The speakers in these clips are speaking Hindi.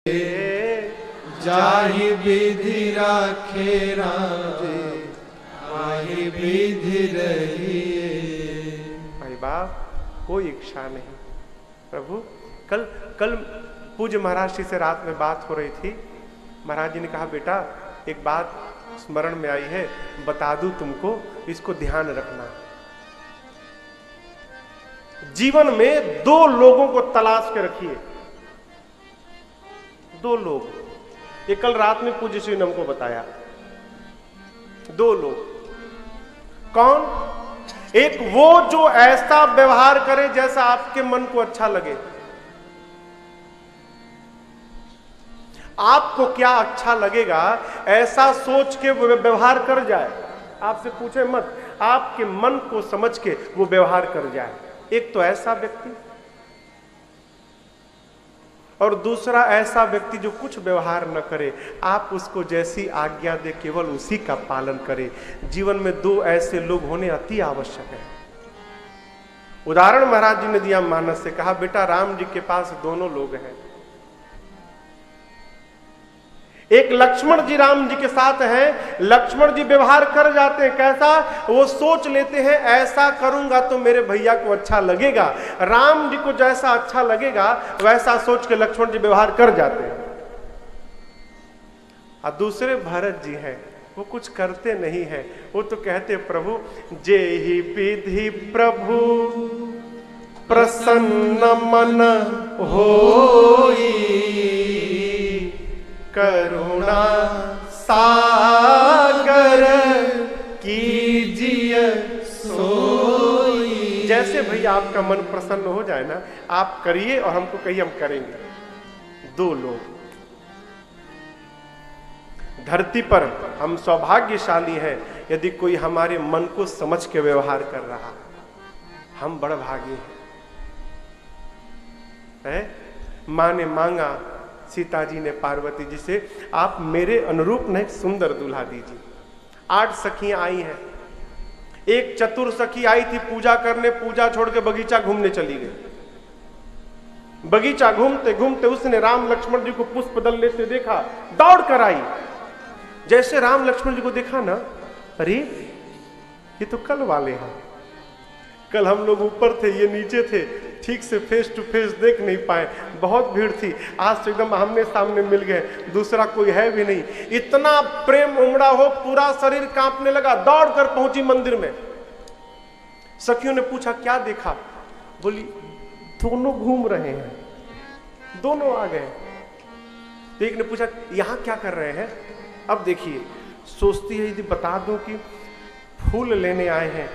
जाहि विधि राखे राम माहि विधि रहिए। भाई बाप कोई इच्छा नहीं प्रभु। कल पूज्य महाराज जी से रात में बात हो रही थी। महाराज जी ने कहा बेटा एक बात स्मरण में आई है, बता दूं तुमको, इसको ध्यान रखना। जीवन में दो लोगों को तलाश के रखिए। दो लोग, ये कल रात में पूज्य श्री ने हमको बताया। दो लोग कौन? एक वो जो ऐसा व्यवहार करे जैसा आपके मन को अच्छा लगे। आपको क्या अच्छा लगेगा ऐसा सोच के वो व्यवहार कर जाए। आपसे पूछे मत, आपके मन को समझ के वो व्यवहार कर जाए। एक तो ऐसा व्यक्ति, और दूसरा ऐसा व्यक्ति जो कुछ व्यवहार न करे, आप उसको जैसी आज्ञा दे केवल उसी का पालन करे। जीवन में दो ऐसे लोग होने अति आवश्यक है। उदाहरण महाराज जी ने दिया मानस से, कहा बेटा राम जी के पास दोनों लोग हैं। एक लक्ष्मण जी राम जी के साथ हैं। लक्ष्मण जी व्यवहार कर जाते हैं कैसा? वो सोच लेते हैं ऐसा करूंगा तो मेरे भैया को अच्छा लगेगा। राम जी को जैसा अच्छा लगेगा वैसा सोच के लक्ष्मण जी व्यवहार कर जाते हैं। और दूसरे भरत जी हैं, वो कुछ करते नहीं हैं। वो तो कहते प्रभु जेहि विधि प्रभु प्रसन्न मन होई, करुणा सागर कीजिए सोई। जैसे भैया आपका मन प्रसन्न हो जाए ना, आप करिए और हमको कहिए, हम करेंगे। दो लोग धरती पर, हम सौभाग्यशाली हैं यदि कोई हमारे मन को समझ के व्यवहार कर रहा। हम बड़ भागी हैं। मां ने मांगा सीता जी ने पार्वती जी से, आप मेरे अनुरूप न एक सुंदर दूल्हा दीजिए। 8 सखियां आई हैं। एक चतुर सखी आई थी पूजा करने, पूजा छोड़ के बगीचा घूमने चली गई। बगीचा घूमते घूमते उसने राम लक्ष्मण जी को पुष्प दल लेते देखा, दौड़ कर आई। जैसे राम लक्ष्मण जी को देखा ना, अरे ये तो कल वाले हैं। कल हम लोग ऊपर थे, ये नीचे थे, ठीक से फेस टू फेस देख नहीं पाए, बहुत भीड़ थी। आज तो एकदम आमने सामने मिल गए, दूसरा कोई है भी नहीं। इतना प्रेम उमड़ा हो, पूरा शरीर कांपने लगा। दौड़ कर पहुंची मंदिर में। सखियों ने पूछा क्या देखा? बोली दोनों घूम रहे हैं, दोनों आ गए। तो एक ने पूछा यहां क्या कर रहे हैं? अब देखिए, सोचती है यदि बता दूं कि फूल लेने आए हैं,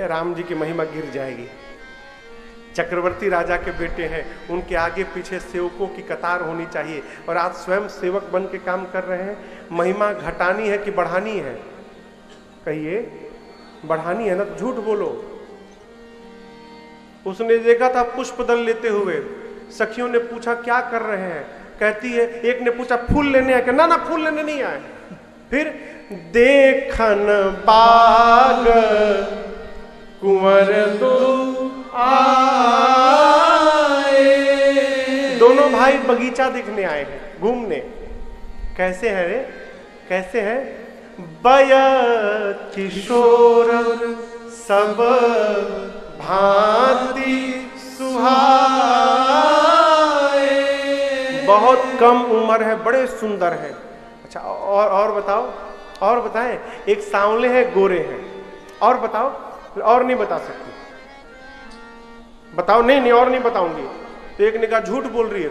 राम जी की महिमा गिर जाएगी। चक्रवर्ती राजा के बेटे हैं, उनके आगे पीछे सेवकों की कतार होनी चाहिए, और आप स्वयं सेवक बन के काम कर रहे हैं। महिमा घटानी है कि बढ़ानी है? कहिए बढ़ानी है ना, तो झूठ बोलो। उसने देखा था पुष्प दल लेते हुए। सखियों ने पूछा क्या कर रहे हैं? कहती है, एक ने पूछा फूल लेने आए? ना ना फूल लेने नहीं आए। फिर देखन बाग कुंवर दो आए। दोनों भाई बगीचा देखने आए हैं, घूमने। कैसे हैं रे? कैसे हैं? बय किशोर सब भांति सुहाए। बहुत कम उम्र है, बड़े सुंदर हैं। अच्छा और बताओ, और बताएं। एक सांवले हैं, गोरे हैं। और बताओ? और नहीं बता सकती? बताओ। नहीं और नहीं बताऊंगी। तो एक ने कहा झूठ बोल रही है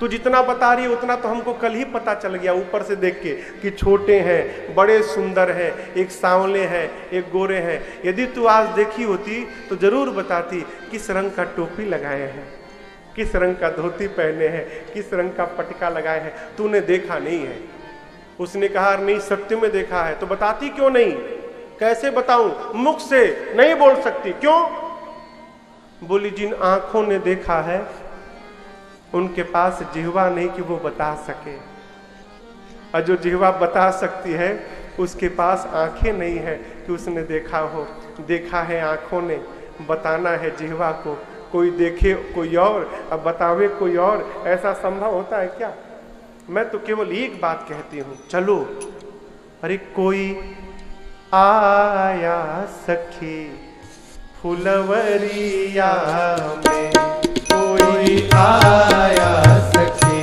तू जितना बता रही है उतना तो हमको कल ही पता चल गया ऊपर से देख के कि छोटे हैं, बड़े सुंदर हैं, एक सांवले हैं, एक गोरे हैं। यदि तू आज देखी होती तो जरूर बताती किस रंग का टोपी लगाए हैं, किस रंग का धोती पहने हैं, किस रंग का पटका लगाए हैं। तूने देखा नहीं है। उसने कहा नहीं सत्य में देखा है। तो बताती क्यों नहीं? कैसे बताऊं? मुख से नहीं बोल सकती। क्यों? बोली जिन आंखों ने देखा है उनके पास जिह्वा नहीं कि वो बता सके, और जो जिह्वा बता सकती है उसके पास आंखें नहीं है कि उसने देखा हो। देखा है आंखों ने, बताना है जिह्वा को, कोई देखे कोई और, अब बतावे कोई और, ऐसा संभव होता है क्या? मैं तो केवल एक बात कहती हूं, चलो। अरे कोई आया सखी फुलवरिया में, कोई आया सखी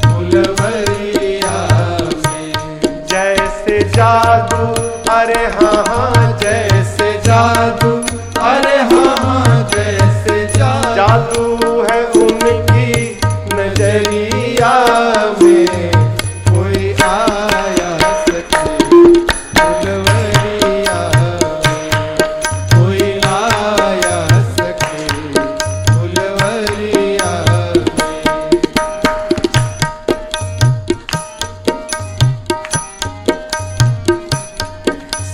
फुलवरिया में, जैसे जादू, अरे हाँ हाँ जैसे जादू, अरे हाँ हाँ जैसे जादू है उनकी नजरिया में। कोई आया सखी फुलवरिया में, कोई आया सखी फुलवरिया में।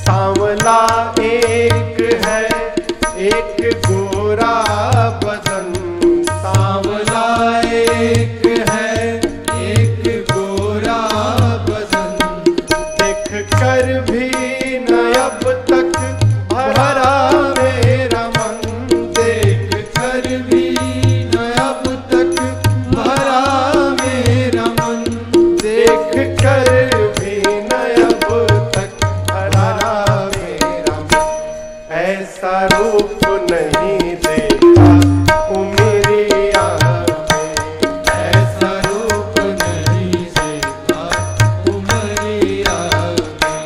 सांवला एक है, एक गोरा बदन, सांवला एक है, एक गोरा बदन, देख कर भी न अब तक भरा मेरा मन, देख कर भी न अब तक भरा मेरा मन, देख कर भी न अब तक भरा मेरा मन। ऐसा रूप नहीं देखा उमरिया में, ऐसा रूप नहीं देखा उमरिया में।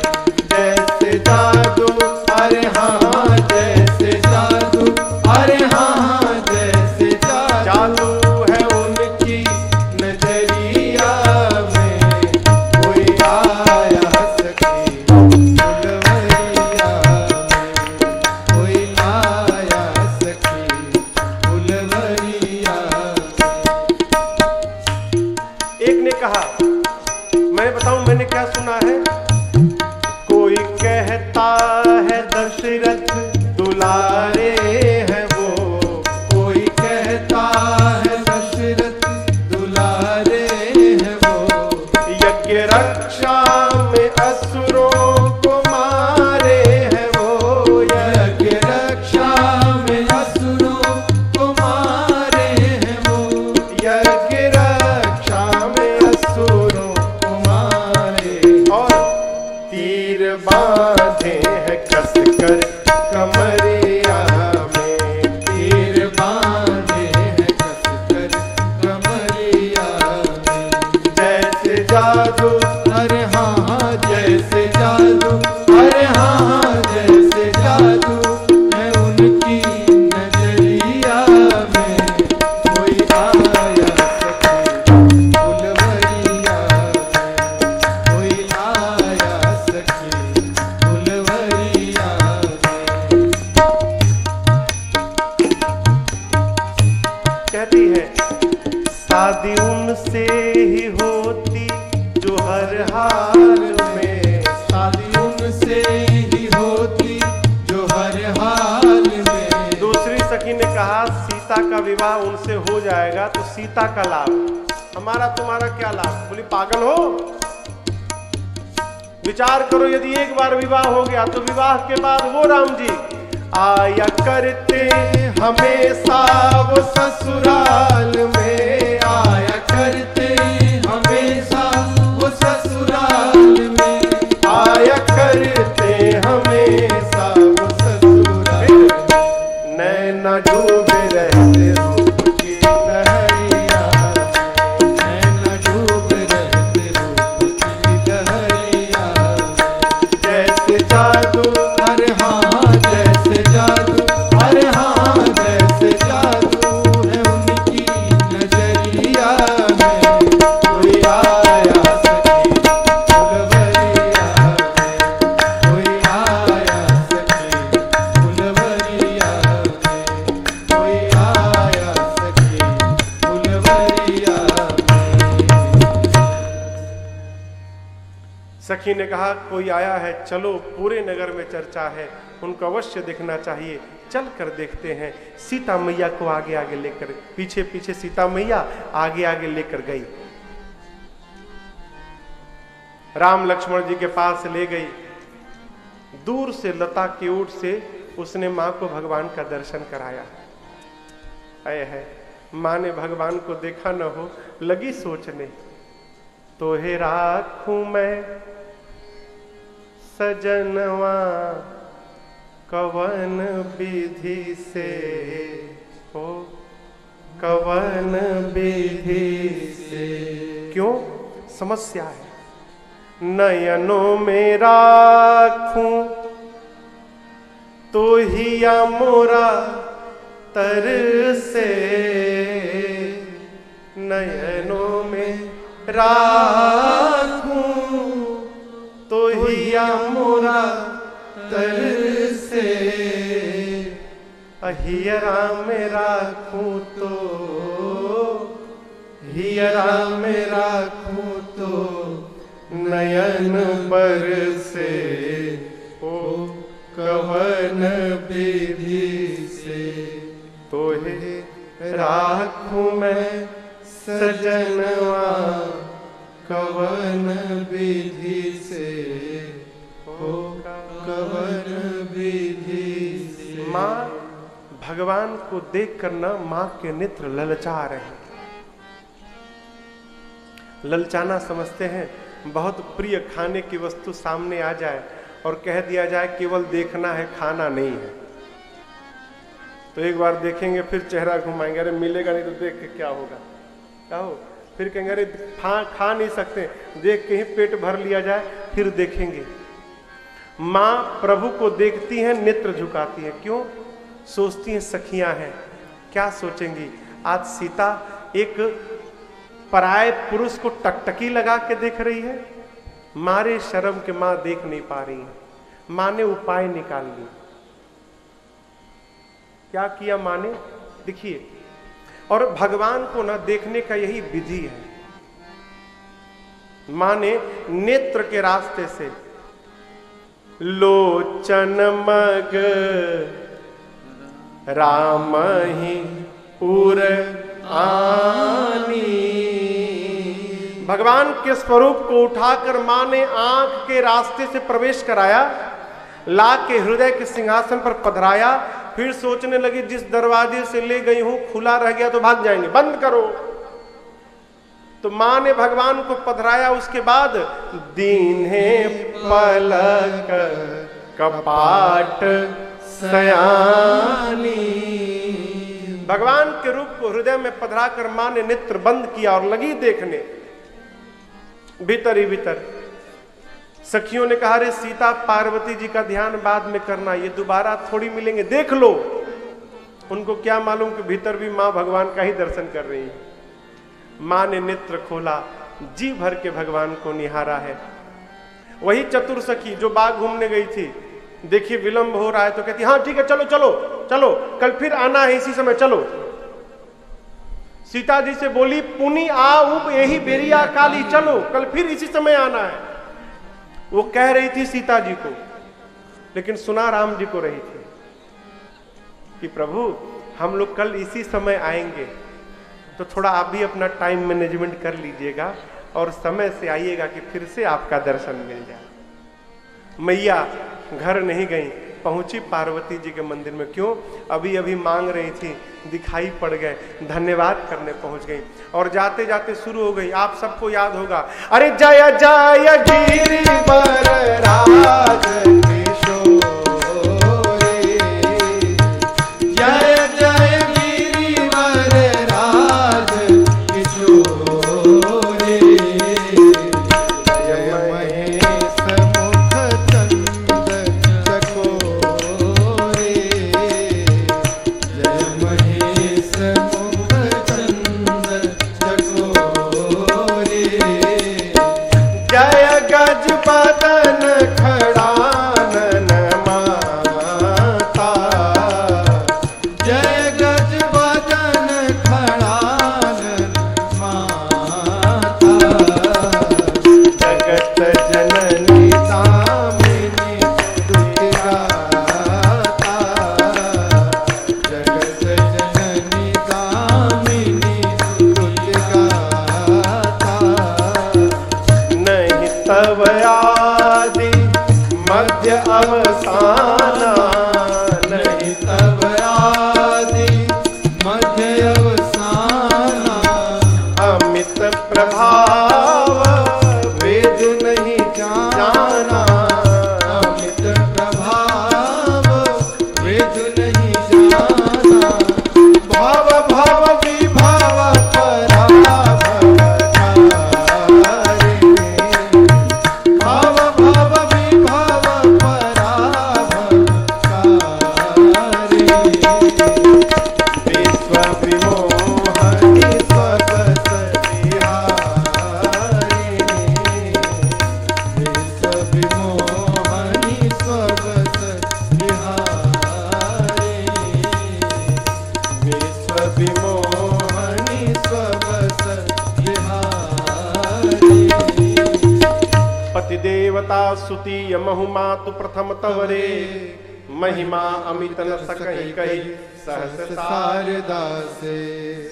जैसे जादू, अरे हाँ हाँ जैसे जादू, अरे हाँ हाँ जैसे जादू है उनकी नजरिया में। कोई आया सखी फुलवरिया में, कोई आया सखी फुलवरिया में। एक ने कहा, मैं बताऊं मैंने क्या सुना है, कोई कहता है दशरथ दुलारे हैं वो, कोई कहता है दशरथ दुलारे हैं वो, यज्ञ रक्षा में असुरों को मारे हैं वो, यज्ञ रक्षा में असुरों को मारे हैं वो, यज्ञ रक्षा में असुरों को मारे। और तीर बांधे हैं कस कर कमरिया में, तीर बांधे हैं कसकर कमरिया में। जैसे जादू, अरे हाँ हाँ जैसे जादू, अरे हाँ हाँ जैसे जादू है उनकी नजरिया में। कोई आया सखी फुलवरिया में, कोई आया सखी फुलवरिया में। कहती है शादी उनसे ही होती जो हर हाल में, शादी उनसे ही होती जो हर हाल में। दूसरी सखी ने कहा सीता का विवाह उनसे हो जाएगा तो सीता का लाभ, हमारा तुम्हारा क्या लाभ? बोली पागल हो, विचार करो, यदि एक बार विवाह हो गया तो विवाह के बाद वो राम जी आया करते हमेशा वो ससुराल में, आया करते हमेशा वो ससुराल में, आया करते हमेशा वो ससुराल में। नैना डूबे रहते रूप की लहरिया में, नैना डूब रहते रूप की लहरिया में। जैसे जादू, अरे हाँ हाँ जैसे जादू, अरे हाँ हाँ जैसे जादू है उनकी नजरिया में। कोई आया सखी फुलवरिया में, कोई आया सखी फुलवरिया में, कोई आया सखी फुलवरिया में। सखी ने कहा कोई आया है, चलो पूरे नगर में चर्चा है, उनको अवश्य देखना चाहिए, चल कर देखते हैं। सीता मैया को आगे आगे लेकर, पीछे पीछे सीता मैया आगे आगे लेकर गई। राम लक्ष्मण जी के पास ले गई। दूर से लता की ओट से उसने मां को भगवान का दर्शन कराया। आए है। माँ ने भगवान को देखा न हो, लगी सोचने, तो हे राखूं मैं सजनवा कवन विधि से, हो कवन विधि से। क्यों? समस्या है। नयनों में राखूं तो हिया मोरा तर से, नयनों में राखूं तो हिया मोरा तर से, हियरा में राखूं तो, हियरा में राखूं तो नयन पर से, ओ कवन विधि से। तो हे राखूं मैं सजनवा कवन विधि से, ओ कवन विधि से। माँ भगवान को देख कर न माँ के नेत्र ललचा रहे हैं। ललचाना समझते हैं बहुत प्रिय खाने की वस्तु सामने आ जाए और कह दिया जाए केवल देखना है, खाना नहीं है। तो एक बार देखेंगे फिर चेहरा घुमाएंगे, अरे मिलेगा नहीं तो देख के क्या होगा, क्या हो। फिर कहेंगे अरे खा नहीं सकते, देख के ही पेट भर लिया जाए, फिर देखेंगे। माँ प्रभु को देखती हैं, नेत्र झुकाती हैं। क्यों? सोचती हैं सखियां हैं, क्या सोचेंगी। आज सीता एक पराये पुरुष को टकटकी लगा के देख रही है। मारे शर्म के मां देख नहीं पा रही है। मां ने उपाय निकाल ली। क्या किया मां ने? देखिए, और भगवान को ना देखने का यही विधि है। मां ने नेत्र के रास्ते से लोचन मग राम ही उर आनी, भगवान के स्वरूप को उठाकर मां ने आंख के रास्ते से प्रवेश कराया, ला के हृदय के सिंहासन पर पधराया। फिर सोचने लगी जिस दरवाजे से ले गई हूं खुला रह गया तो भाग जाएंगे, बंद करो। तो मां ने भगवान को पधराया। उसके बाद दीन्हे पलक कपाट सयानी, भगवान के रूप को हृदय में पधरा कर मां ने नेत्र बंद किया और लगी देखने। भीतर ही भीतर सखियों ने कहा, अरे सीता पार्वती जी का ध्यान बाद में करना, ये दोबारा थोड़ी मिलेंगे, देख लो। उनको क्या मालूम कि भीतर भी मां भगवान का ही दर्शन कर रही है। मां ने नेत्र खोला, जी भर के भगवान को निहारा है। वही चतुर सखी जो बाग घूमने गई थी, देखिए विलंब हो रहा है तो कहती हाँ ठीक है, चलो चलो चलो, कल फिर आना है इसी समय, चलो। सीता जी से बोली, पुनी आऊब यही बेरिया काली, चलो कल फिर इसी समय आना है। वो कह रही थी सीता जी को, लेकिन सुना राम जी को रही थी कि प्रभु हम लोग कल इसी समय आएंगे, तो थोड़ा आप भी अपना टाइम मैनेजमेंट कर लीजिएगा और समय से आइएगा कि फिर से आपका दर्शन मिल जाए। मैया घर नहीं गई, पहुंची पार्वती जी के मंदिर में। क्यों? अभी अभी मांग रही थी, दिखाई पड़ गए, धन्यवाद करने पहुंच गई। और जाते जाते शुरू हो गई, आप सबको याद होगा, अरे जय जय गिरिवर राज किशोरे, जय जय गिरिवर राज किशोरे, जय महेश मुख चंद चकोरे, जय महेश मुख चंद चकोरे, जय गज बदन खड़ानन मा अमित प्रभाव वेद नहीं जाना, अमित प्रभाव वेद नहीं जाना। भव भव विभव पराभवकारिणे, भव भव विभव पराभवकारिणे। विश्व विमोहनि स्वगत विहारिणे, विश्व विमोहनि स्वगत विहारिणे, विश्व विमोहनि स्वगत विहारिणे। पति देवता सुतीय बहुमातु प्रथम तवरे, महिमा अमित न सकहि कहि सहस्र शारदा से।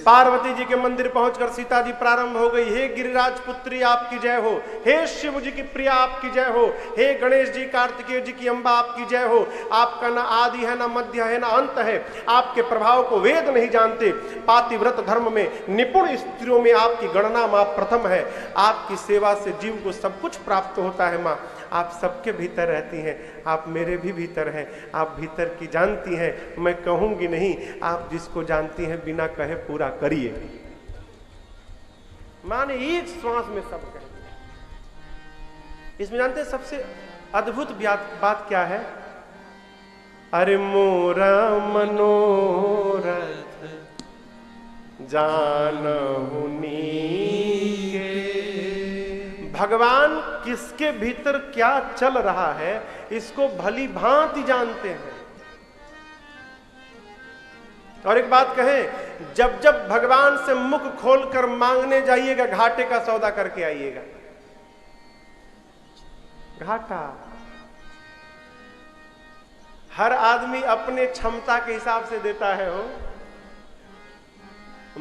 पार्वती जी के मंदिर पहुंचकर सीता जी प्रारंभ हो गई। हे गिरिराज पुत्री आपकी जय हो, हे शिव जी की प्रिया आपकी जय हो, हे गणेश जी कार्तिकेय जी की अम्बा आपकी जय हो। आपका ना आदि है, ना मध्य है, ना अंत है। आपके प्रभाव को वेद नहीं जानते। पातिव्रत धर्म में निपुण स्त्रियों में आपकी गणना मां प्रथम है। आपकी सेवा से जीव को सब कुछ प्राप्त होता है। मां आप सबके भीतर रहती हैं, आप मेरे भी भीतर हैं, आप भीतर की जानती हैं। मैं कहूंगी नहीं, आप जिसको जानती हैं बिना कहे पूरा करिए। मां ने एक श्वास में सब कह दिया। इसमें जानते हैं सबसे अद्भुत बात क्या है? अरे मोरा मनोरथ जानहु नीके। भगवान किसके भीतर क्या चल रहा है इसको भली भांति जानते हैं। और एक बात कहें, जब जब भगवान से मुख खोलकर मांगने जाइएगा घाटे का सौदा करके आइएगा। घाटा हर आदमी अपने क्षमता के हिसाब से देता है। हो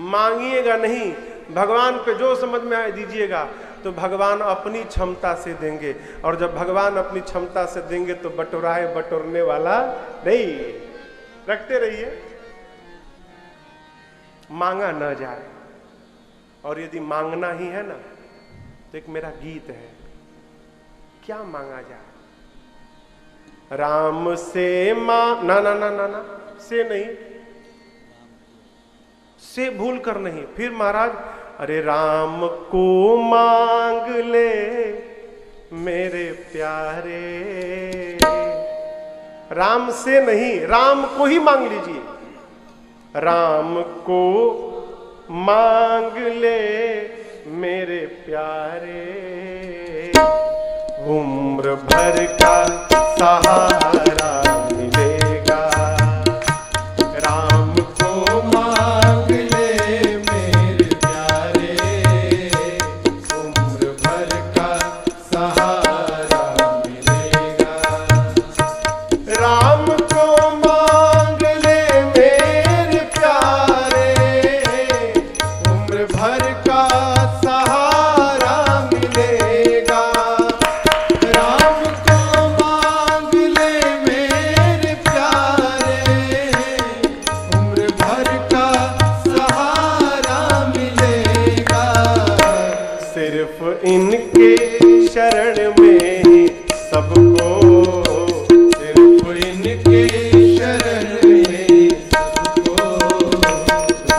मांगिएगा नहीं, भगवान पे जो समझ में आए दीजिएगा, तो भगवान अपनी क्षमता से देंगे। और जब भगवान अपनी क्षमता से देंगे तो बटोराए बटोरने वाला नहीं। रखते रहिए, मांगा न जाए। और यदि मांगना ही है ना, तो एक मेरा गीत है, क्या मांगा जाए? राम से ना ना ना ना ना से नहीं, से भूल कर नहीं। फिर महाराज, अरे राम को मांग ले मेरे प्यारे। राम से नहीं, राम को ही मांग लीजिए। राम को मांग ले मेरे प्यारे, उम्र भर का सहारा मिलेगा। राम को मांग ले मेरे प्यारे, उम्र भर का सहारा मिलेगा। राम को मांग ले मेरे प्यारे, उम्र भर का सहारा मिलेगा। राम को मांग ले मेरे प्यारे, उम्र भर का सहारा मिलेगा। सिर्फ इनके शरण में ही सबको, सिर्फ इनके शरण में सबको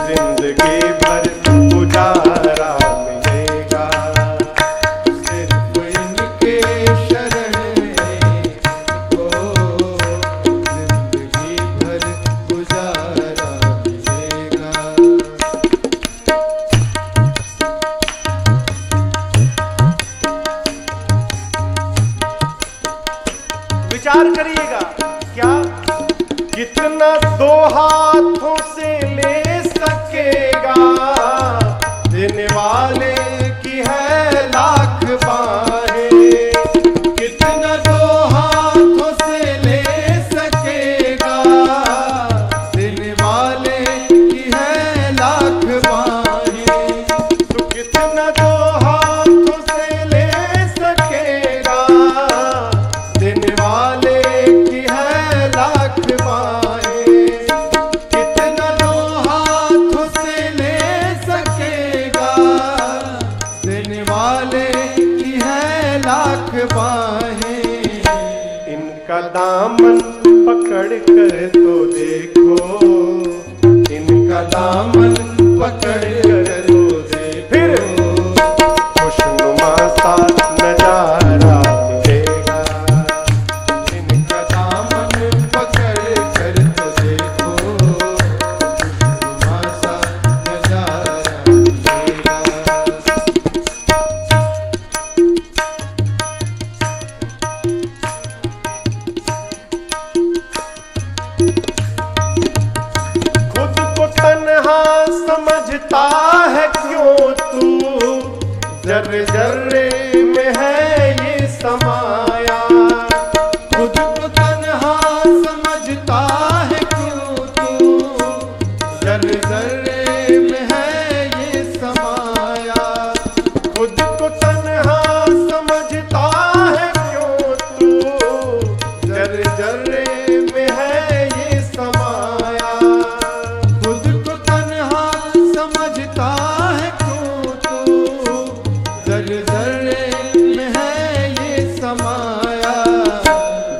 जिंदगी भर गुजारा मिलेगा। सिर्फ इनके शरण में सबको जिंदगी भर गुजारा मिलेगा। विचार करिएगा, क्या कितना दो हाथों से ले सकेगा? देने वाले की है लाख बाहें। कितना दो हाथों से ले सकेगा? देने वाले की है लाख बाहें। तो कितना दो हाथों से ले सकेगा? देने वाले की है लाख बाहें। कितना दो दामन पकड़ कर तो देखो, इनका दामन पकड़ कर तो देखो, फिर खुशनुमा सा नजारा मिलेगा। इनका दामन पकड़ कर तो देखो, खुशनुमा सा नजारा मिलेगा। खुद को तन्हा समझता है क्यों तू, जर्रे जर्रे में है ये समाया। खुद को तन्हा समझता है क्यों तू, जर्रे जर्रे में है ये समाया। खुद को तन्हा समझता है क्यों तू, जर्रे जर्रे में है ये समाया। खुद को तन्हा समझता है क्यों तू, जर्रे जर्रे में है ये समाया।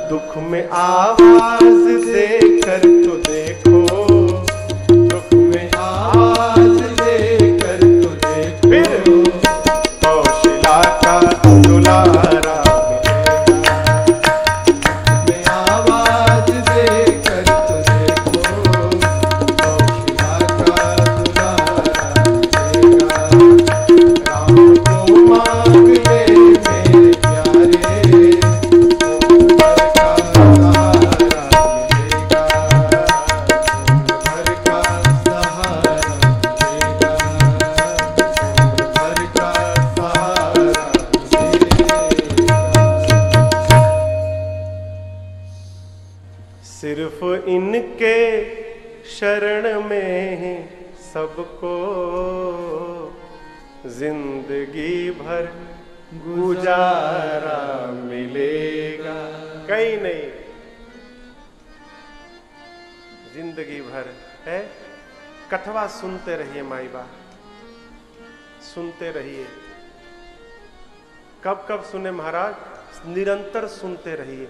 दुख में आवाज देकर तो देखो, दुख में आवाज देकर तो देखो, फिर कौशला का दुलारा मिलेगा। मैं आवाज देकर तो देखो, कौशला का दुलारा मिलेगा। राम को मांग ले मेरे प्यारे, भर का सहारा मिलेगा। भर का सहारा मिलेगा। भर का सहारा मिलेगा। सिर्फ इनके शरण में ही सबको जिंदगी भर गुजारा मिलेगा। कहीं नहीं, जिंदगी भर है। कथवा सुनते रहिए माई बा, सुनते रहिए। कब कब सुने महाराज? निरंतर सुनते रहिए।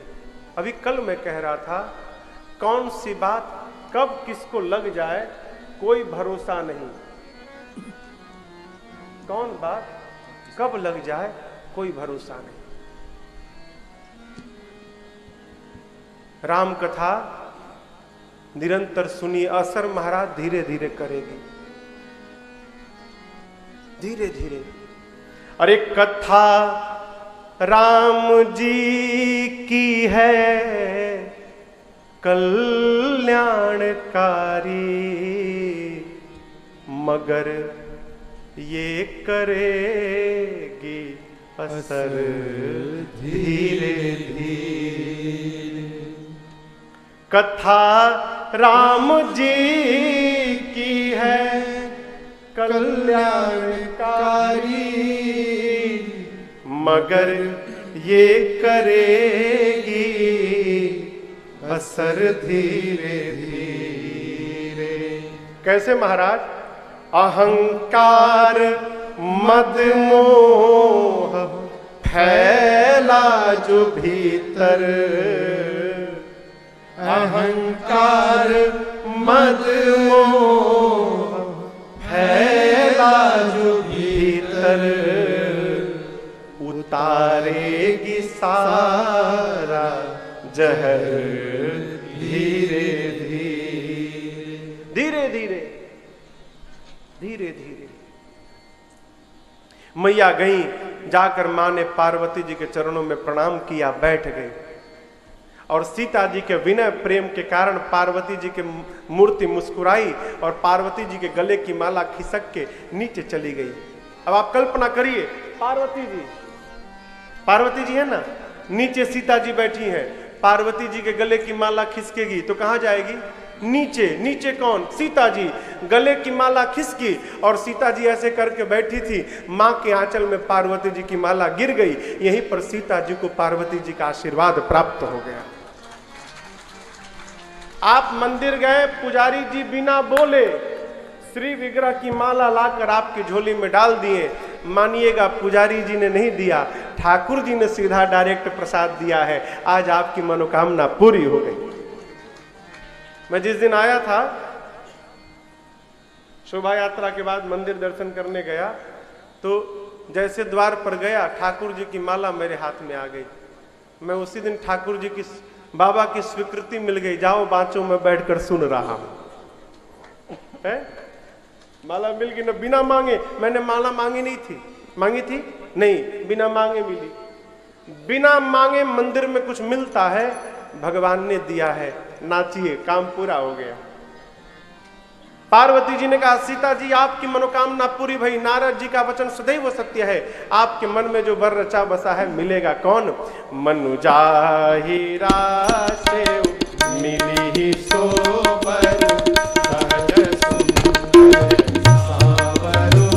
अभी कल मैं कह रहा था, कौन सी बात कब किसको लग जाए कोई भरोसा नहीं। कौन बात कब लग जाए कोई भरोसा नहीं। राम कथा निरंतर सुनिए, असर महाराज धीरे धीरे करेगी, धीरे धीरे। अरे कथा राम जी की है कल्याणकारी, मगर ये करेगी असर धीरे धीरे। कथा राम जी की है कल्याणकारी, मगर ये करेगी असर धीरे धीरे। कैसे महाराज? अहंकार मद मोह फैला जो भीतर, अहंकार मद मोह फैला जो भीतर, उतारेगी सारा जहर धीरे धीरे, धीरे धीरे, धीरे धीरे। मैया गई, जाकर मां ने पार्वती जी के चरणों में प्रणाम किया, बैठ गई। और सीता जी के विनय प्रेम के कारण पार्वती जी की मूर्ति मुस्कुराई और पार्वती जी के गले की माला खिसक के नीचे चली गई। अब आप कल्पना करिए, पार्वती जी है ना, नीचे सीता जी बैठी हैं, पार्वती जी के गले की माला खिसकेगी तो कहां जाएगी? नीचे। नीचे कौन? सीता जी। गले की माला खिसकी और सीता जी ऐसे करके बैठी थी, मां के आंचल में पार्वती जी की माला गिर गई। यहीं पर सीता जी को पार्वती जी का आशीर्वाद प्राप्त हो गया। आप मंदिर गए, पुजारी जी बिना बोले श्री विग्रह की माला लाकर आपकी झोली में डाल दिए। मानिएगा पुजारी जी ने नहीं दिया, ठाकुर जी ने सीधा डायरेक्ट प्रसाद दिया है। आज आपकी मनोकामना पूरी हो गई। मैं जिस दिन आया था, शोभा यात्रा के बाद मंदिर दर्शन करने गया, तो जैसे द्वार पर गया ठाकुर जी की माला मेरे हाथ में आ गई। मैं उसी दिन ठाकुर जी की, बाबा की स्वीकृति मिल गई, जाओ बाँचो मैं बैठकर सुन रहा हूं। माला मिल गई ना, बिना मांगे। मैंने माला मांगी नहीं थी, मांगी थी नहीं, बिना मांगे मिली। बिना मांगे मंदिर में कुछ मिलता है, भगवान ने दिया है, नाचिए, काम पूरा हो गया। पार्वती जी ने कहा, सीता जी आपकी मनोकामना पूरी भई। नारद जी का वचन सदैव सत्य है, आपके मन में जो वर रचा बसा है मिलेगा कौन? मनु जाहिरा से मिली ही सोबर, सहज सुंदर सावरो,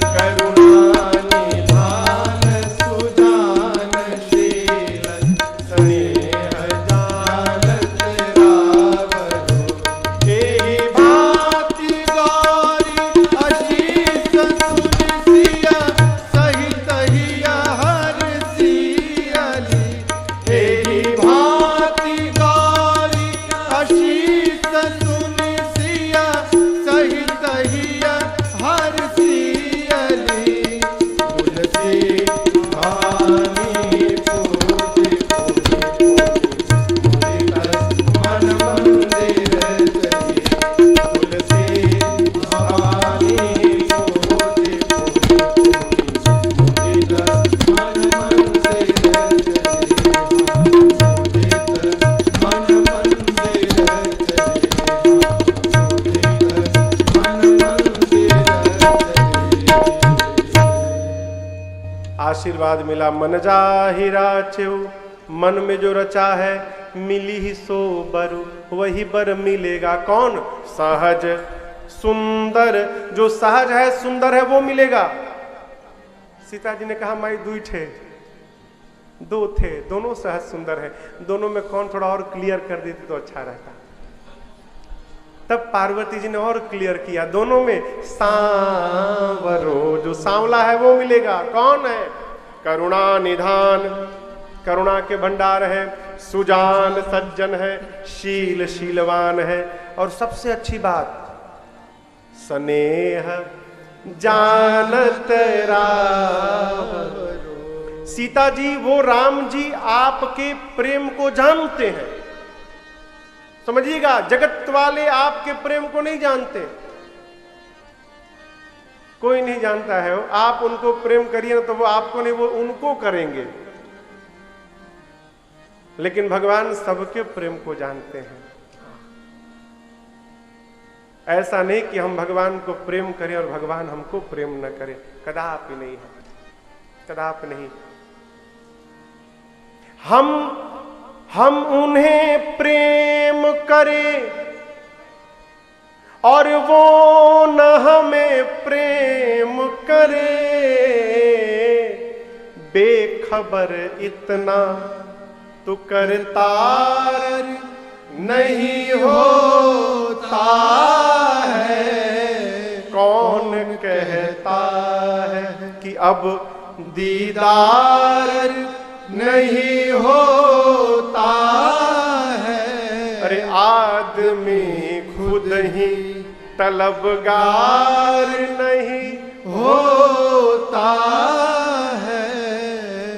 करुणा निधान सुजान शील, स्नेह जानत रावरो, एहि भांति गौरी अशीष सुनिसिया, सहित हिया हरसियली, एहि भांति गौरी अशीष सुनिसिया, सहित हिया हरसियली, तुलसी भानी पूज मन मंदिर चली, तुलसी भानी पूज मन मंदिर चली, मन मंदिर आशीर्वाद मिला। मन जाहिरा चेऊ, मन में जो रचा है मिली ही सो बरु, वही बर मिलेगा कौन? सहज सुंदर, जो सहज है सुंदर है वो मिलेगा। सीता जी ने कहा माई दुई थे, दो थे, दोनों सहज सुंदर है, दोनों में कौन थोड़ा और क्लियर कर देती तो अच्छा रहता। तब पार्वती जी ने और क्लियर किया, दोनों में सांवरो, जो सांवला है वो मिलेगा। कौन है? करुणा निधान, करुणा के भंडार है, सुजान सज्जन है, शील शीलवान है, और सबसे अच्छी बात स्नेह जानत रावरो। सीता जी, वो राम जी आपके प्रेम को जानते हैं। समझिएगा, जगत वाले आपके प्रेम को नहीं जानते, कोई नहीं जानता है। आप उनको प्रेम करिए ना तो वो आपको नहीं, वो उनको करेंगे। लेकिन भगवान सबके प्रेम को जानते हैं। ऐसा नहीं कि हम भगवान को प्रेम करें और भगवान हमको प्रेम न करें, कदापि नहीं है, कदापि नहीं। हम उन्हें प्रेम करें और वो न हमें प्रेम करे, बेखबर इतना तो करतार नहीं होता है। कौन कहता है कि अब दीदार नहीं होता है? अरे आदमी खुद ही तलबगार नहीं होता है।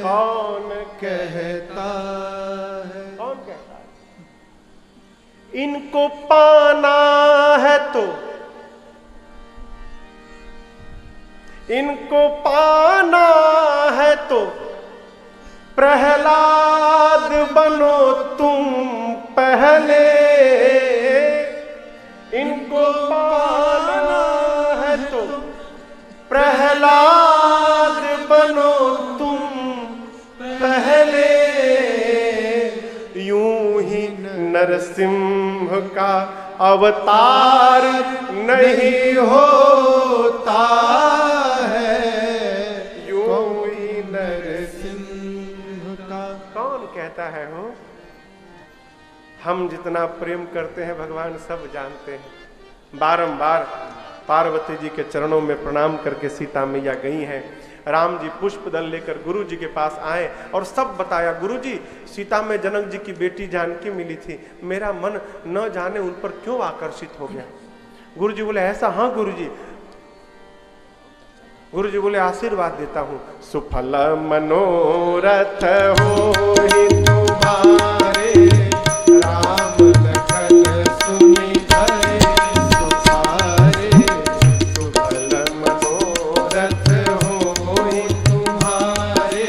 कौन कहता है? कौन कहता है? इनको पाना है तो, इनको पाना है तो प्रहलाद बनो तुम पहले। इनको पाना है तो प्रहलाद बनो तुम पहले। यूं ही नरसिंह का अवतार नहीं होता है। यूं ही नरसिंह का कौन कहता है हो? हम जितना प्रेम करते हैं भगवान सब जानते हैं। बारंबार पार्वती जी के चरणों में प्रणाम करके सीता मैया गई हैं। राम जी पुष्प दल लेकर गुरु जी के पास आए और सब बताया। गुरु जी, सीता में जनक जी की बेटी जानकी मिली थी, मेरा मन न जाने उन पर क्यों आकर्षित हो गया। गुरु जी बोले ऐसा? हाँ गुरु जी। गुरु जी बोले आशीर्वाद देता हूं, सुफल मनोरथ हो तुम्हारे, राम लखन सुनि भय सुखारे, सुफल रथ होई तुम्हारे,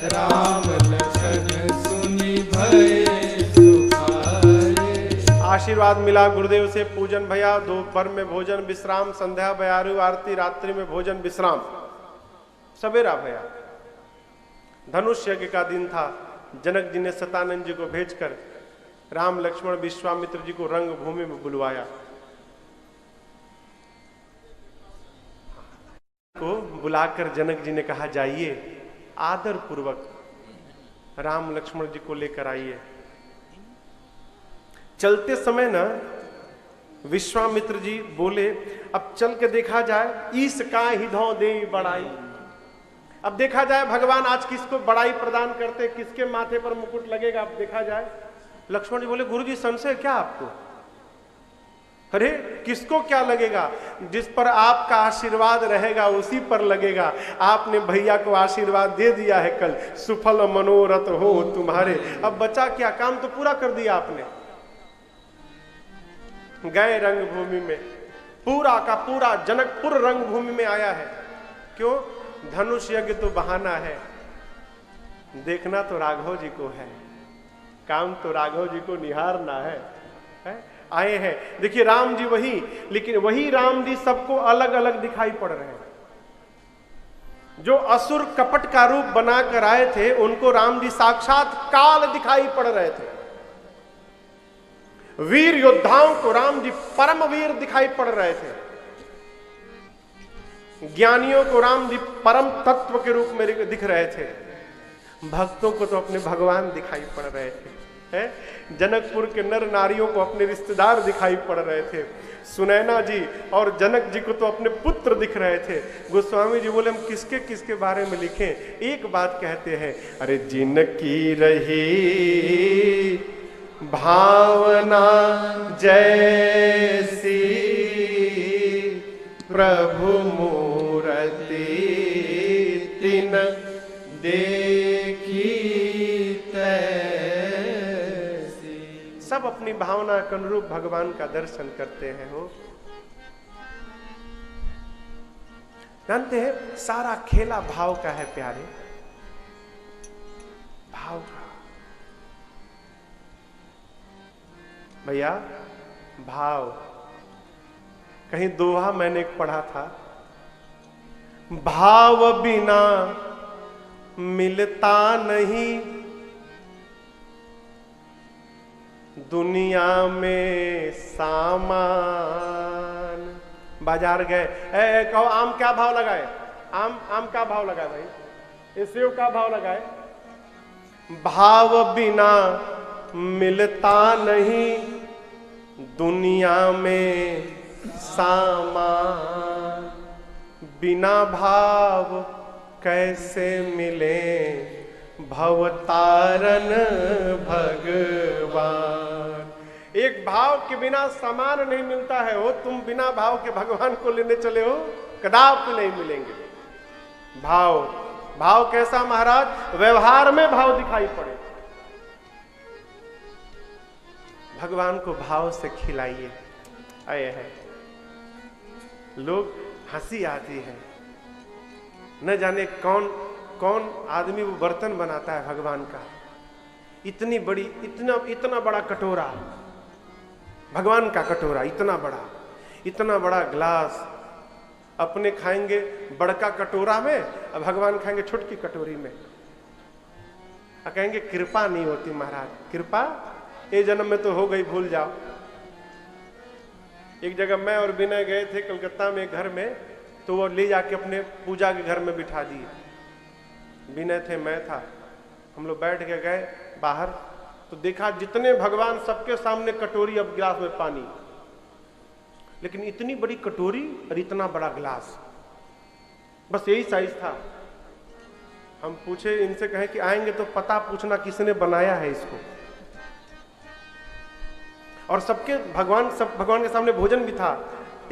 राम लखन सुनि भय सुखारे। आशीर्वाद मिला गुरुदेव से। पूजन भैया, दोपहर में भोजन विश्राम, संध्या बयारू आरती, रात्रि में भोजन विश्राम, सवेरा भैया। धनुष यज्ञ का दिन था। जनक जी ने सतानंद जी को भेजकर राम लक्ष्मण विश्वामित्र जी को रंग भूमि में बुलवाया। को बुलाकर जनक जी ने कहा जाइए, आदर पूर्वक राम लक्ष्मण जी को लेकर आइए। चलते समय ना विश्वामित्र जी बोले, अब चल के देखा जाए, ईस का ही धौ दे बड़ाई। अब देखा जाए भगवान आज किसको बड़ाई प्रदान करते, किसके माथे पर मुकुट लगेगा, अब देखा जाए। लक्ष्मण जी बोले, गुरु जी संशय क्या आपको? अरे किसको क्या लगेगा? जिस पर आपका आशीर्वाद रहेगा उसी पर लगेगा। आपने भैया को आशीर्वाद दे दिया है कल, सुफल मनोरथ हो तुम्हारे। अब बचा क्या? काम तो पूरा कर दिया आपने। गए रंगभूमि में, पूरा का पूरा जनकपुर रंगभूमि में आया है। क्यों? धनुष यज्ञ तो बहाना है, देखना तो राघव जी को है, काम तो राघव जी को निहारना है? आए हैं। देखिए राम जी वही, लेकिन वही राम जी सबको अलग अलग दिखाई पड़ रहे हैं। जो असुर कपट का रूप बनाकर आए थे उनको राम जी साक्षात काल दिखाई पड़ रहे थे। वीर योद्धाओं को राम जी परम वीर दिखाई पड़ रहे थे। ज्ञानियों को राम जी परम तत्व के रूप में दिख रहे थे। भक्तों को तो अपने भगवान दिखाई पड़ रहे थे। जनकपुर के नर नारियों को अपने रिश्तेदार दिखाई पड़ रहे थे। सुनैना जी और जनक जी को तो अपने पुत्र दिख रहे थे। गोस्वामी जी बोले, हम किसके किसके बारे में लिखें? एक बात कहते हैं, अरे जिनकी रही भावना जैसी, प्रभु मूर्ति तिन देखी तैसी। सब अपनी भावना के अनुरूप भगवान का दर्शन करते हैं। हो जानते हैं सारा खेला भाव का है प्यारे, भाव का। भैया भाव, कहीं दोहा मैंने एक पढ़ा था, भाव बिना मिलता नहीं दुनिया में सामान। बाजार गए, कहो आम क्या भाव लगाए? आम का भाव लगाए भाई? ये सेव का भाव लगाए? भाव बिना मिलता नहीं दुनिया में सामान, बिना भाव कैसे मिले भवतारन भगवान। एक भाव के बिना सामान नहीं मिलता है। हो तुम बिना भाव के भगवान को लेने चले हो, कदापि नहीं मिलेंगे। भाव, भाव कैसा महाराज? व्यवहार में भाव दिखाई पड़े। भगवान को भाव से खिलाइए। आए हैं लोग, हंसी आती है, न जाने कौन कौन आदमी वो बर्तन बनाता है भगवान का, इतनी बड़ी, इतना बड़ा कटोरा, भगवान का कटोरा इतना बड़ा ग्लास। अपने खाएंगे बड़का कटोरा में और भगवान खाएंगे छोटकी कटोरी में। कहेंगे कृपा नहीं होती महाराज। कृपा ये जन्म में तो हो गई, भूल जाओ। एक जगह मैं और विनय गए थे कलकत्ता में घर में, तो वो ले जाके अपने पूजा के घर में बिठा दिए। विनय थे, मैं था, हम लोग बैठ के गए बाहर, तो देखा जितने भगवान सबके सामने कटोरी, अब गिलास में पानी। लेकिन इतनी बड़ी कटोरी और इतना बड़ा गिलास, बस यही साइज था। हम पूछे इनसे, कहे कि आएंगे तो पता पूछना किसने बनाया है इसको। और सबके भगवान के सामने भोजन भी था,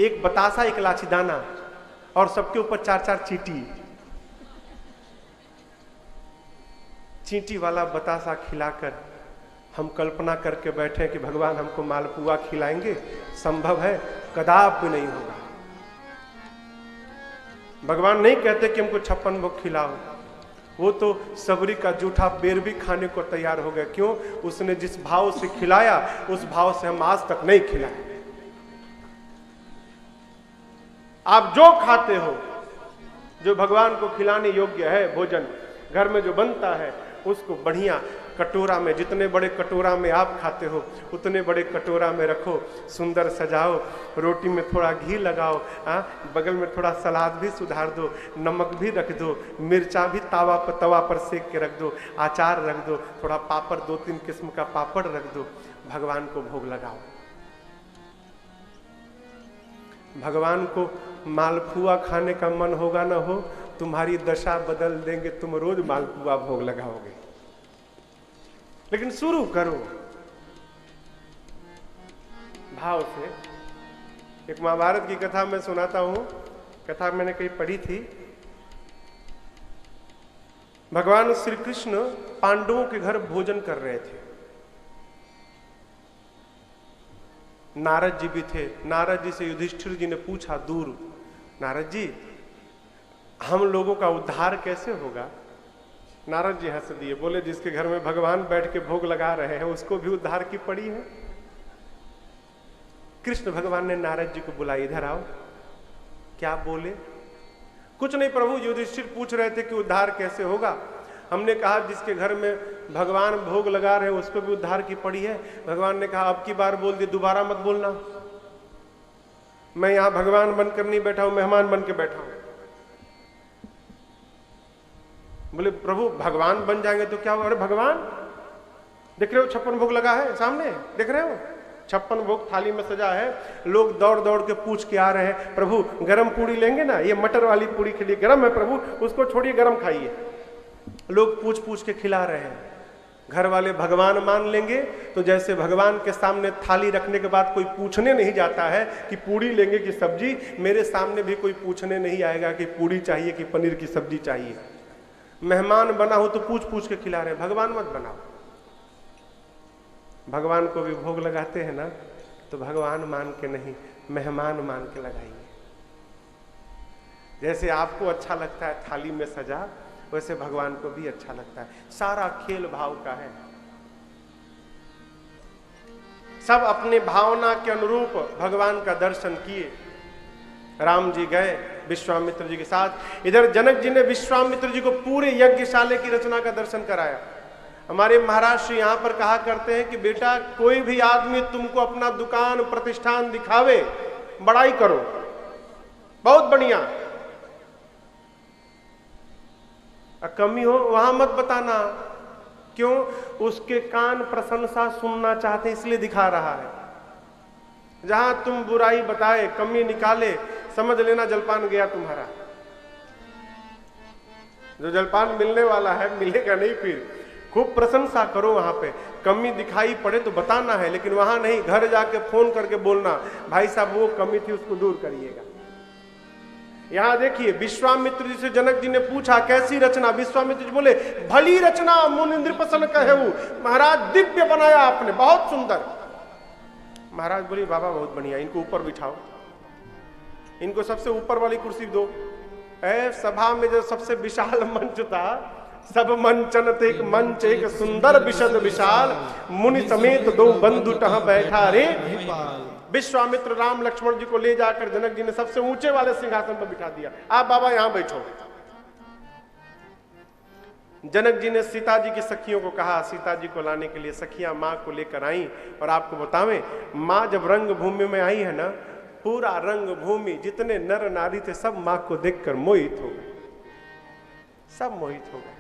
एक बतासा, एक इलायची दाना, और सबके ऊपर 4-4 चींटी। चींटी वाला बतासा खिलाकर हम कल्पना करके बैठे कि भगवान हमको मालपुआ खिलाएंगे, संभव है? कदापि नहीं होगा। भगवान नहीं कहते कि हमको 56 भोग खिलाओ, वो तो सबरी का जूठा बेर भी खाने को तैयार हो गए। क्यों? उसने जिस भाव से खिलाया उस भाव से हम आज तक नहीं खिलाए। आप जो खाते हो, जो भगवान को खिलाने योग्य है भोजन, घर में जो बनता है उसको बढ़िया कटोरा में, जितने बड़े कटोरा में आप खाते हो उतने बड़े कटोरा में रखो, सुंदर सजाओ, रोटी में थोड़ा घी लगाओ, बगल में थोड़ा सलाद भी सुधार दो, नमक भी रख दो, मिर्चा भी तवा पर सेक के रख दो, अचार रख दो, थोड़ा पापड़, 2-3 किस्म का पापड़ रख दो, भगवान को भोग लगाओ। भगवान को मालपुआ खाने का मन होगा ना हो, तुम्हारी दशा बदल देंगे, तुम रोज मालपुआ भोग लगाओगे। लेकिन शुरू करो भाव से। एक महाभारत की कथा मैं सुनाता हूं, कथा मैंने कहीं पढ़ी थी। भगवान श्री कृष्ण पांडवों के घर भोजन कर रहे थे। नारद जी भी थे। नारद जी से युधिष्ठिर जी ने पूछा दूर, नारद जी हम लोगों का उद्धार कैसे होगा? नारद जी हंस दिए, बोले जिसके घर में भगवान बैठ के भोग लगा रहे हैं उसको भी उद्धार की पड़ी है। कृष्ण भगवान ने नारद जी को बुलाया, इधर आओ। क्या बोले? कुछ नहीं प्रभु, युधिष्ठिर पूछ रहे थे कि उद्धार कैसे होगा। हमने कहा जिसके घर में भगवान भोग लगा रहे हैं उसको भी उद्धार की पड़ी है। भगवान ने कहा अब की बार बोल दिए, दोबारा मत बोलना। मैं यहां भगवान बनकर नहीं बैठा हूं, मेहमान बन के बैठा हूं। बोले प्रभु भगवान बन जाएंगे तो क्या हुआ? अरे भगवान देख रहे हो 56 भोग लगा है सामने, देख रहे हो 56 भोग थाली में सजा है। लोग दौड़ दौड़ के पूछ के आ रहे हैं, प्रभु गरम पूड़ी लेंगे ना? ये मटर वाली पूड़ी खिली, गरम है प्रभु, उसको छोड़िए, गरम खाइए। लोग पूछ पूछ के खिला रहे हैं। घर वाले भगवान मान लेंगे तो जैसे भगवान के सामने थाली रखने के बाद कोई पूछने नहीं जाता है कि पूड़ी लेंगे कि सब्जी, मेरे सामने भी कोई पूछने नहीं आएगा कि पूड़ी चाहिए कि पनीर की सब्जी चाहिए। मेहमान बना हो तो पूछ पूछ के खिला रहे हैं, भगवान मत बनाओ। भगवान को भी भोग लगाते हैं ना तो भगवान मान के नहीं, मेहमान मान के लगाइए। जैसे आपको अच्छा लगता है थाली में सजा, वैसे भगवान को भी अच्छा लगता है। सारा खेल भाव का है। सब अपने भावना के अनुरूप भगवान का दर्शन किए। राम जी गए विश्वामित्र जी के साथ। इधर जनक जी ने विश्वामित्र जी को पूरे यज्ञशाला की रचना का दर्शन कराया। हमारे महाराज श्री यहां पर कहा करते हैं कि बेटा कोई भी आदमी तुमको अपना दुकान प्रतिष्ठान दिखावे, बड़ाई करो, बहुत बढ़िया, कमी हो वहां मत बताना। क्यों? उसके कान प्रशंसा सुनना चाहते इसलिए दिखा रहा है। जहां तुम बुराई बताए, कमी निकाले, समझ लेना जलपान गया तुम्हारा। जो जलपान मिलने वाला है मिलेगा नहीं। फिर खूब प्रशंसा करो, वहां पे कमी दिखाई पड़े तो बताना है, लेकिन वहां नहीं, घर जाके फोन करके बोलना भाई साहब वो कमी थी उसको दूर करिएगा। यहां देखिए विश्वामित्र जी से जनक जी ने पूछा कैसी रचना? विश्वामित्र जी बोले भली रचना मुनि नृपसन कहेऊ। महाराज दिव्य बनाया आपने, बहुत सुंदर। महाराज बोली बाबा बहुत बढ़िया, इनको ऊपर बिठाओ, इनको सबसे ऊपर वाली कुर्सी दो। सभा में जो सबसे विशाल मंच था, सब मंचन थे एक मंच, एक सुंदर विशद विशाल, मुनि समेत 2 बंधु टह बैठा रे। विश्वामित्र राम लक्ष्मण जी को ले जाकर जनक जी ने सबसे ऊंचे वाले सिंहासन पर बिठा दिया। आप बाबा यहां बैठो। जनक जी ने सीता जी की सखियों को कहा, सीता जी को लाने के लिए सखियां मां को लेकर आई। और आपको बतावें, मां जब रंग भूमि में आई है ना, पूरा रंग भूमि जितने नर नारी थे सब मां को देखकर मोहित हो गए, सब मोहित हो गए।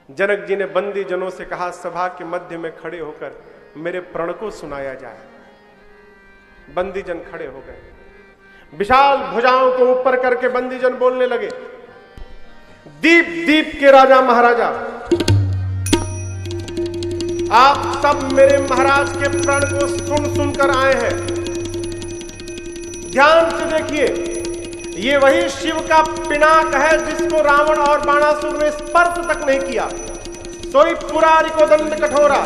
जनक जी ने बंदी जनों से कहा सभा के मध्य में खड़े होकर मेरे प्रण को सुनाया जाए। बंदीजन खड़े हो गए, विशाल भुजाओं को ऊपर करके बंदीजन बोलने लगे, दीप दीप के राजा महाराजा, आप सब मेरे महाराज के प्रण को सुन सुनकर आए हैं। ध्यान से देखिए, ये वही शिव का पिनाक है जिसको रावण और बाणासुर ने स्पर्श तक नहीं किया। सोई पुरारी को दंड कठोरा,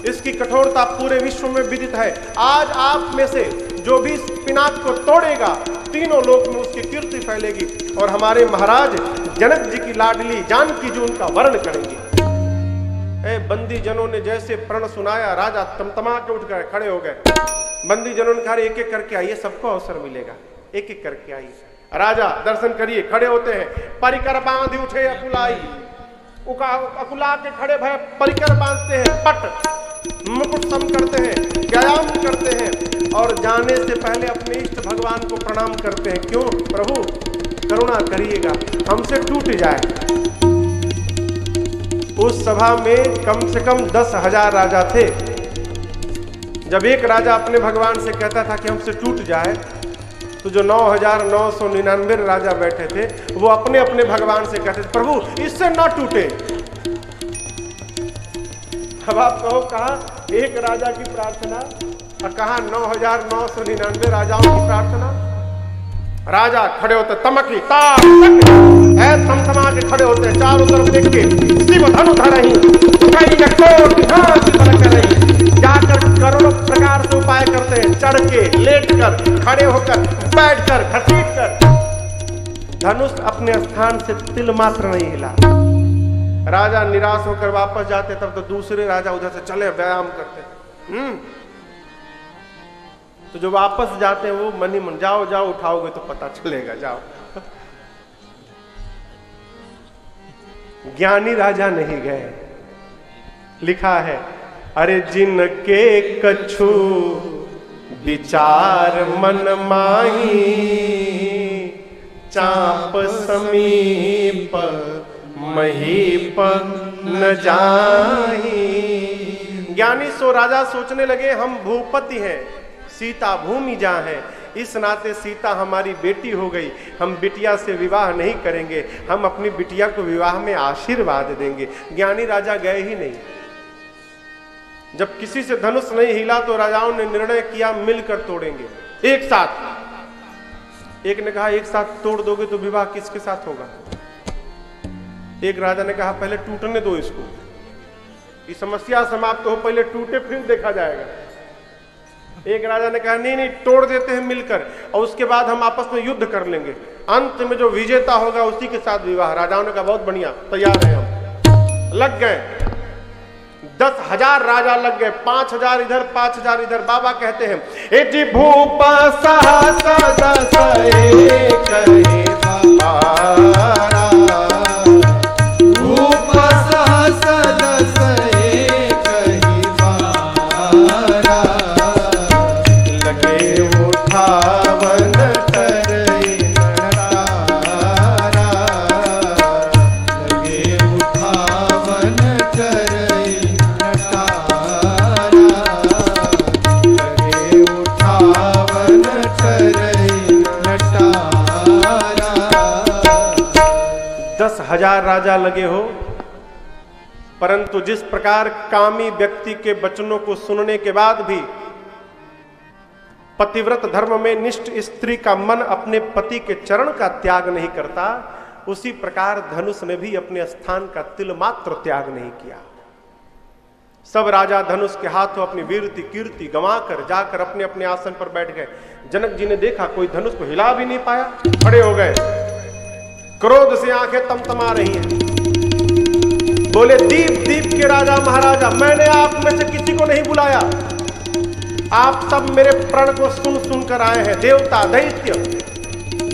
इसकी कठोरता पूरे विश्व में विदित है। आज आप में से जो भी इस पिनाक को तोड़ेगा, तीनों लोक में उसकी कीर्ति फैलेगी और हमारे महाराज जनक जी की लाडली जानकी जी उनका वर्ण करेंगे। बंदी जनों ने जैसे प्रण सुनाया, राजा तमतमा के उठ गए, खड़े हो गए। बंदी जनों ने कहा एक एक करके आइए, सबको अवसर मिलेगा, एक एक करके आइए। राजा दर्शन करिए, खड़े होते हैं, परिकर बांध उठे अकुलाई, अकुला के खड़े भय परिकर बांधते हैं, पट मुकुट सम करते हैं, व्यायाम करते हैं और जाने से पहले अपने इष्ट भगवान को प्रणाम करते हैं। क्यों? प्रभु करुणा करिएगा, हमसे टूट जाए। उस सभा में कम से कम 10,000 राजा थे। जब एक राजा अपने भगवान से कहता था कि हमसे टूट जाए, तो जो 9,999 राजा बैठे थे वो अपने अपने भगवान से कहते थे, प्रभु इससे ना टूटे। अब आप कहो, कहा एक राजा की प्रार्थना और कहा 9,999 राजाओं की प्रार्थना। राजा खड़े होते, तमकी ताक थमा के खड़े होते, चारों तरफ देख के शिव धनु धरहि जाकर करोड़ों प्रकार से उपाय करते हैं, चढ़ के, लेट कर, खड़े होकर, बैठ कर, घसीट कर। धनुष अपने स्थान से तिल मात्र नहीं हिला। राजा निराश होकर वापस जाते, तब तो दूसरे राजा उधर से चले व्यायाम करते। तो जो वापस जाते हैं वो मन ही मन, जाओ जाओ उठाओगे तो पता चलेगा, जाओ। ज्ञानी राजा नहीं गए। लिखा है, अरे जिनके कछु विचार मन माही, चाप समीप महीप न जाही। ज्ञानी सो राजा सोचने लगे, हम भूपति हैं, सीता भूमि जहाँ है, इस नाते सीता हमारी बेटी हो गई, हम बिटिया से विवाह नहीं करेंगे, हम अपनी बिटिया को विवाह में आशीर्वाद देंगे। ज्ञानी राजा गए ही नहीं। जब किसी से धनुष नहीं हिला तो राजाओं ने निर्णय किया मिलकर तोड़ेंगे, एक साथ। एक ने कहा एक साथ तोड़ दोगे तो विवाह किसके साथ होगा? एक राजा ने कहा पहले टूटने दो इसको, ये समस्या समाप्त हो, पहले टूटे फिर देखा जाएगा। एक राजा ने कहा नहीं नहीं, तोड़ देते हैं मिलकर और उसके बाद हम आपस में युद्ध कर लेंगे, अंत में जो विजेता होगा उसी के साथ विवाह। राजाओं ने कहा बहुत बढ़िया, तैयार है हम। लग गए, 10,000 राजा लग गए, 5,000 इधर 5,000 इधर। बाबा कहते हैं, एजी भूप सहस दस एक बारा, भूप सहस दस एक बारा, लगे उठावन करे नटारा, लगे उठावन करे नटारा, लगे उठावन करे नटारा। 10,000 राजा लगे हो, परंतु जिस प्रकार कामी व्यक्ति के वचनों को सुनने के बाद भी पतिव्रत धर्म में निष्ठ स्त्री का मन अपने पति के चरण का त्याग नहीं करता, उसी प्रकार धनुष ने भी अपने स्थान का तिल मात्र त्याग नहीं किया। सब राजा धनुष के हाथों अपनी वीरती कीर्ति गंवाकर जाकर अपने अपने आसन पर बैठ गए। जनक जी ने देखा कोई धनुष को हिला भी नहीं पाया, खड़े हो गए, क्रोध से आंखें तमतमा रही हैं। बोले, दीप दीप के राजा महाराजा, मैंने आप में से किसी को नहीं बुलाया, आप सब मेरे प्रण को सुन सुन कर आए हैं। देवता दैत्य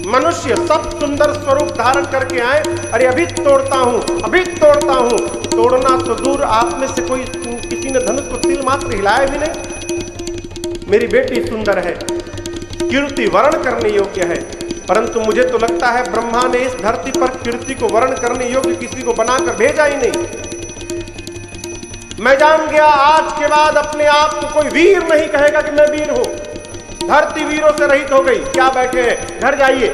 मनुष्य सब सुंदर स्वरूप धारण करके आए। अरे अभी तोड़ता हूं, अभी तोड़ता हूं। तोड़ना तो दूर, आप में से कोई किसी ने धनुष को तिल मात्र हिलाया भी नहीं। मेरी बेटी सुंदर है, कीर्ति वर्ण करने योग्य है, परंतु मुझे तो लगता है ब्रह्मा ने इस धरती पर कीर्ति को वर्ण करने योग्य किसी को बनाकर भेजा ही नहीं। मैं जान गया आज के बाद अपने आप को कोई वीर नहीं कहेगा कि मैं वीर हूं। धरती वीरों से रहित हो गई। क्या बैठे हैं, घर जाइए।